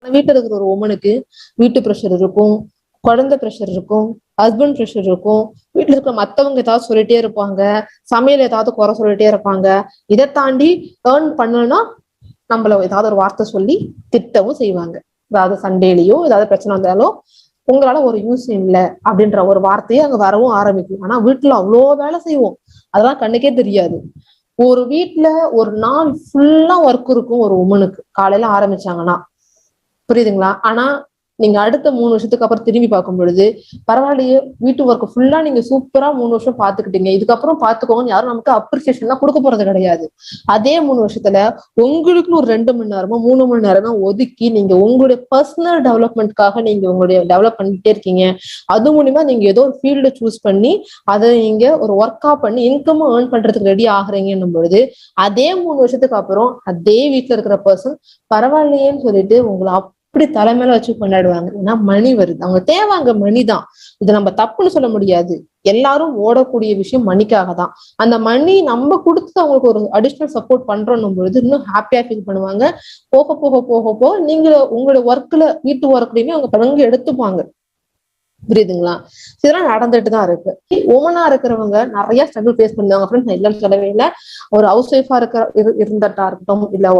வீட்டுல இருக்கிற ஒரு உமனுக்கு வீட்டு ப்ரெஷர் இருக்கும், குழந்தை ப்ரெஷர் இருக்கும், ஹஸ்பண்ட் ப்ரெஷர் இருக்கும், வீட்டுல இருக்கிற மத்தவங்க ஏதாவது சொல்லிட்டே இருப்பாங்க, சமையல் ஏதாவது குறை சொல்லிட்டே இருப்பாங்க. இதை தாண்டி ஏர்ன் பண்ணணும்னா நம்மள ஏதாவது ஒரு வார்த்தை சொல்லி திட்டவும் செய்வாங்க. ஏதாவது சண்டேலயோ ஏதாவது பிரச்சனை வந்தாலும் உங்களால ஒரு யூஸ் இல்லை அப்படின்ற ஒரு வார்த்தையை அங்க வரவும் ஆரம்பிக்கும். ஆனா வீட்டுல அவ்வளோ வேலை செய்வோம், அதெல்லாம் கண்ணுக்கே தெரியாது. ஒரு வீட்டுல ஒரு நாள் ஃபுல்லா ஒர்க் இருக்கும் ஒரு உமனுக்கு காலையில ஆரம்பிச்சாங்கன்னா, புரியுதுங்களா? ஆனா நீங்க அடுத்த 3 வருஷத்துக்கு அப்புறம் திரும்பி பார்க்கும் பொழுது பரவாயில்லையே, வீட்டு ஒர்க் ஃபுல்லா நீங்க சூப்பரா 3 வருஷம் பாத்துக்கிட்டீங்க, இதுக்கப்புறம் பாத்துக்கோங்க யாரும் நமக்கு அப்ரிசியேஷன் கொடுக்க போறது கிடையாது. அதே 3 வருஷத்துல உங்களுக்குன்னு ஒரு 2 மணி நேரமோ 3 மணி நேரமோ ஒதுக்கி நீங்க உங்களுடைய பர்சனல் டெவலப்மெண்ட்காக நீங்க உங்களுடைய டெவலப் பண்ணிட்டே இருக்கீங்க. அது மூலியமா நீங்க ஏதோ ஒரு ஃபீல்டை சூஸ் பண்ணி அதை நீங்க ஒரு ஒர்க்கா பண்ணி இன்கமும் ஏர்ன் பண்றதுக்கு ரெடி ஆகுறீங்கன்னும் பொழுது அதே 3 வருஷத்துக்கு அப்புறம் அதே வீட்டுல இருக்கிற பர்சன் பரவாயில்லையேன்னு சொல்லிட்டு உங்களை அப்படி தலைமையில வச்சு கொண்டாடுவாங்க. ஏன்னா மணி வருது, அவங்க தேவாங்க மணி தான். இது நம்ம தப்புன்னு சொல்ல முடியாது. எல்லாரும் ஓடக்கூடிய விஷயம் மணிக்காக தான். அந்த மணி நம்ம கொடுத்து அவங்களுக்கு ஒரு அடிஷ்னல் சப்போர்ட் பண்றோம் பொழுது இன்னும் ஹாப்பியா ஃபீல் பண்ணுவாங்க. போக போக போக போக நீங்க உங்களோட ஒர்க்ல வீட்டு ஒர்க்லயுமே அவங்க பங்கு எடுத்துப்பாங்க. புரியுதுங்களா? இதெல்லாம் நடந்துட்டு தான் இருக்கு. உமனா இருக்கிறவங்க நிறைய ஸ்ட்ரகிள் ஃபேஸ் பண்ணுவாங்க ஃப்ரெண்ட்ஸ். நான் இல்லைன்னு சொல்லவே இல்லை. ஒரு ஹவுஸ் ஒய்ஃபா இருந்துட்டா இருக்கட்டும், இல்ல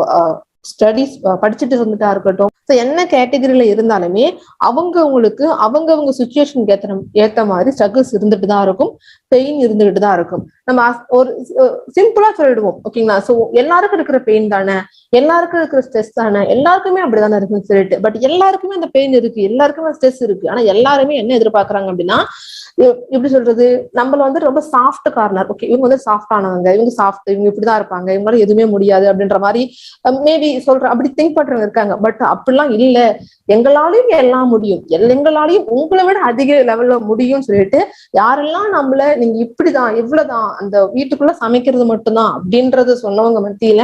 ஸ்டடிஸ் படிச்சுட்டு இருந்துட்டா இருக்கட்டும், என்ன கேட்டகரியில இருந்தாலுமே அவங்களுக்கு அவங்கவுங்க சுச்சுவேஷனுக்கு ஏத்த மாதிரி ஸ்ட்ரகிள்ஸ் இருந்துட்டு தான் இருக்கும், பெயின் இருந்துகிட்டு தான் இருக்கும். நம்ம ஒரு சிம்பிளா சொல்லிடுவோம், ஓகேங்களா? சோ எல்லாருக்கும் இருக்கிற பெயின் தானே, எல்லாருக்கும் இருக்கிற ஸ்ட்ரெஸ் தானே, எல்லாருக்குமே அப்படிதானே இருக்குன்னு சொல்லிட்டு. பட் எல்லாருக்குமே அந்த பெயின் இருக்கு, எல்லாருக்குமே ஸ்ட்ரெஸ் இருக்கு. ஆனா எல்லாருமே என்ன எதிர்பார்க்கறாங்க அப்படின்னா, எப்படி சொல்றது, நம்மள ரொம்ப சாஃப்ட் கார்னர். ஓகே, இவங்க சாஃப்ட் ஆனவங்க, இவங்க சாஃப்ட், இவங்க இப்படிதான் இருப்பாங்க, இவங்களால எதுவுமே முடியாது அப்படின்ற மாதிரி மேபி அப்படி திங்க் பண்றவங்க இருக்காங்க. பட் அப்படிலாம் இல்ல, எங்களாலையும் எல்லாம் முடியும், எங்களாலையும் உங்களை விட அதிக லெவல்ல முடியும்னு சொல்லிட்டு யாரெல்லாம் நம்மள நீங்க இப்படிதான் இவ்வளவுதான் அந்த வீட்டுக்குள்ள சமைக்கிறது மட்டும்தான் அப்படின்றத சொன்னவங்க மத்தியில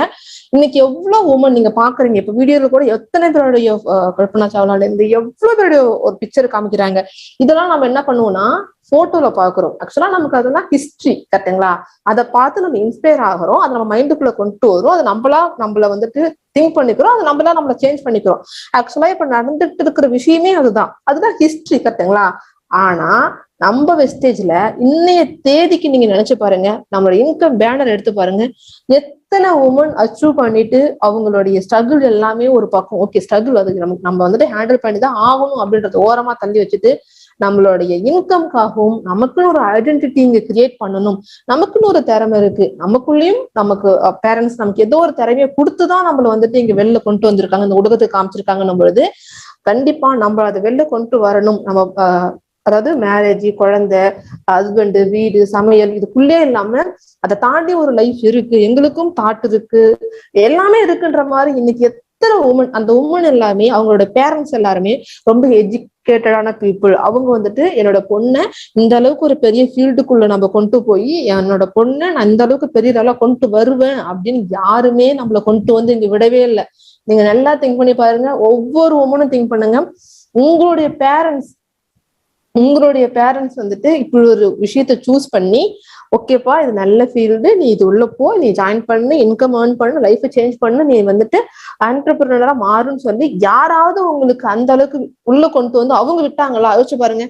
இன்னைக்கு எவ்வளவு உமன் நீங்க பாக்குறீங்க. இப்ப வீடியோல கூட எத்தனை பேருடைய கல்பனா சாவ்லால இருந்து எவ்வளவு பேருடைய ஒரு பிக்சர் காமிக்கிறாங்க. இதெல்லாம் நம்ம என்ன பண்ணுவோம்னா போட்டோல பாக்குறோம். ஆக்சுவலா நமக்கு அதெல்லாம் ஹிஸ்டரி, கரெக்டுங்களா? அதை பார்த்து நம்ம இன்ஸ்பயர் ஆகிறோம், அதை நம்ம மைண்டுக்குள்ள கொண்டு வரும், அது நம்மள திங்க் பண்ணிக்கிறோம், அது நம்மள சேஞ்ச் பண்ணிக்கிறோம். ஆக்சுவலா இப்ப நடந்துட்டு இருக்கிற விஷயமே அதுதான் ஹிஸ்டரி, கரெக்டுங்களா? ஆனா நம்ம வெஸ்டேஜ்ல இன்னைய தேதிக்கு நீங்க நினைச்சு பாருங்க, நம்மளோட இன்கம் பேனர் எடுத்து பாருங்க, எத்தனை உமன் அச்சீவ் பண்ணிட்டு அவங்களுடைய ஸ்ட்ரகிள் எல்லாமே ஒரு பக்கம். ஓகே, ஸ்ட்ரகிள் அது நம்ம ஹேண்டில் பண்ணி தான் ஆகணும் அப்படின்றத ஓரமா தள்ளி வச்சுட்டு நம்மளுடைய இன்கம்காகவும் நமக்குன்னு ஒரு ஐடென்டிட்டி இங்க கிரியேட் பண்ணணும், நமக்குன்னு ஒரு திறமை இருக்கு, நமக்குள்ளேயும் நமக்கு பேரண்ட்ஸ் நமக்கு ஏதோ ஒரு திறமையை கொடுத்துதான் நம்மள இங்க வெளில கொண்டு வந்திருக்காங்க, இந்த உலகத்துக்கு காமிச்சிருக்காங்கன்னும் பொழுது கண்டிப்பா நம்ம அதை வெளில கொண்டு வரணும். நம்ம அதாவது மேரேஜ், குழந்தை, ஹஸ்பண்ட், வீடு, சமையல், இதுக்குள்ளே இல்லாம அதை தாண்டி ஒரு லைஃப் இருக்கு, எங்களுக்கும் தாட் இருக்கு, எல்லாமே இருக்குன்ற மாதிரி இன்னைக்கு எத்தனை உமன், அந்த உமன் எல்லாமே அவங்களோட பேரண்ட்ஸ் எல்லாருமே ரொம்ப எஜுகேட்டடான பீப்புள். அவங்க என்னோட பொண்ணை இந்த அளவுக்கு ஒரு பெரிய ஃபீல்டுக்குள்ள நம்ம கொண்டு போய் என்னோட பொண்ணை நான் இந்த அளவுக்கு பெரிய அளவு கொண்டு வருவேன் அப்படின்னு யாருமே நம்மள கொண்டு இங்க விடவே இல்லை. நீங்க நல்லா திங்க் பண்ணி பாருங்க, ஒவ்வொரு உமனும் திங்க் பண்ணுங்க. உங்களுடைய பேரண்ட்ஸ் இப்படி ஒரு விஷயத்த சூஸ் பண்ணி, ஓகேப்பா இது நல்ல ஃபீல்டு, நீ இது உள்ள போ, நீ ஜாயின் பண்ணு, இன்கம் ஏர்ன் பண்ணு, லைஃப் சேஞ்ச் பண்ணு, நீ என்டர்பிரினரா மாறுன்னு சொல்லி யாராவது உங்களுக்கு அந்த அளவுக்கு உள்ள கொண்டு அவங்க விட்டாங்களா? யோசிச்சு பாருங்க.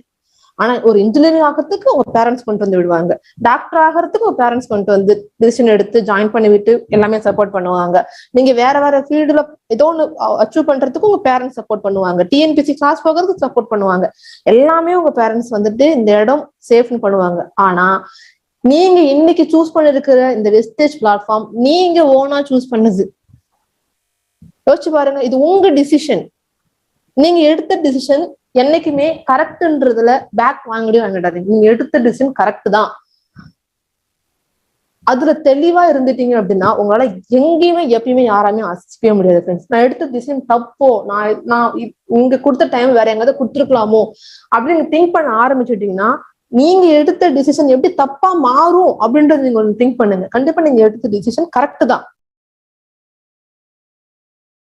ஆனா ஒரு இன்ஜினியரிங் ஆகிறதுக்கு உங்க பேரண்ட்ஸ் கொண்டு விடுவாங்க, டாக்டர் ஆகிறதுக்கு உங்க பேரண்ட்ஸ் கொண்டு டிசிஷன் எடுத்து ஜாயின் பண்ணி விட்டு எல்லாமே சப்போர்ட் பண்ணுவாங்க. நீங்க வேற ஃபீல்டுல ஏதோ ஒண்ணு அச்சீவ் பண்றதுக்கு உங்க பேரண்ட்ஸ் சப்போர்ட் பண்ணுவாங்க, டிஎன்பிசி கிளாஸ் போகிறதுக்கு சப்போர்ட் பண்ணுவாங்க. எல்லாமே உங்க பேரண்ட்ஸ் இந்த இடம் சேஃப்னு பண்ணுவாங்க. ஆனா நீங்க இன்னைக்கு சூஸ் பண்ணிருக்கிற இந்த வெஸ்டேஜ் பிளாட்ஃபார்ம் நீங்க ஓனா சூஸ் பண்ணது. யோசிச்சு பாருங்க, இது உங்க டிசிஷன். நீங்க எடுத்த டிசிஷன் என்னைக்குமே கரெக்ட்ன்றதுல பேக் வாங்கிடாதீங்க. நீங்க எடுத்த டிசிஷன் கரெக்ட் தான், அதுல தெளிவா இருந்துட்டீங்க அப்படின்னா உங்களால எங்கேயுமே எப்பயுமே யாராமே அசிக்கவே முடியாது ஃப்ரெண்ட்ஸ். நான் எடுத்த டிசிஷன் தப்போ, நான் இங்க கொடுத்த டைம் வேற எங்காவது கொடுத்துருக்கலாமோ அப்படின்னு திங்க் பண்ண ஆரம்பிச்சுட்டீங்கன்னா நீங்க எடுத்த டிசிஷன் எப்படி தப்பா மாறும் அப்படின்றது நீங்க திங்க் பண்ணுங்க. கண்டிப்பா நீங்க எடுத்த டிசிஷன் கரெக்ட் தான்.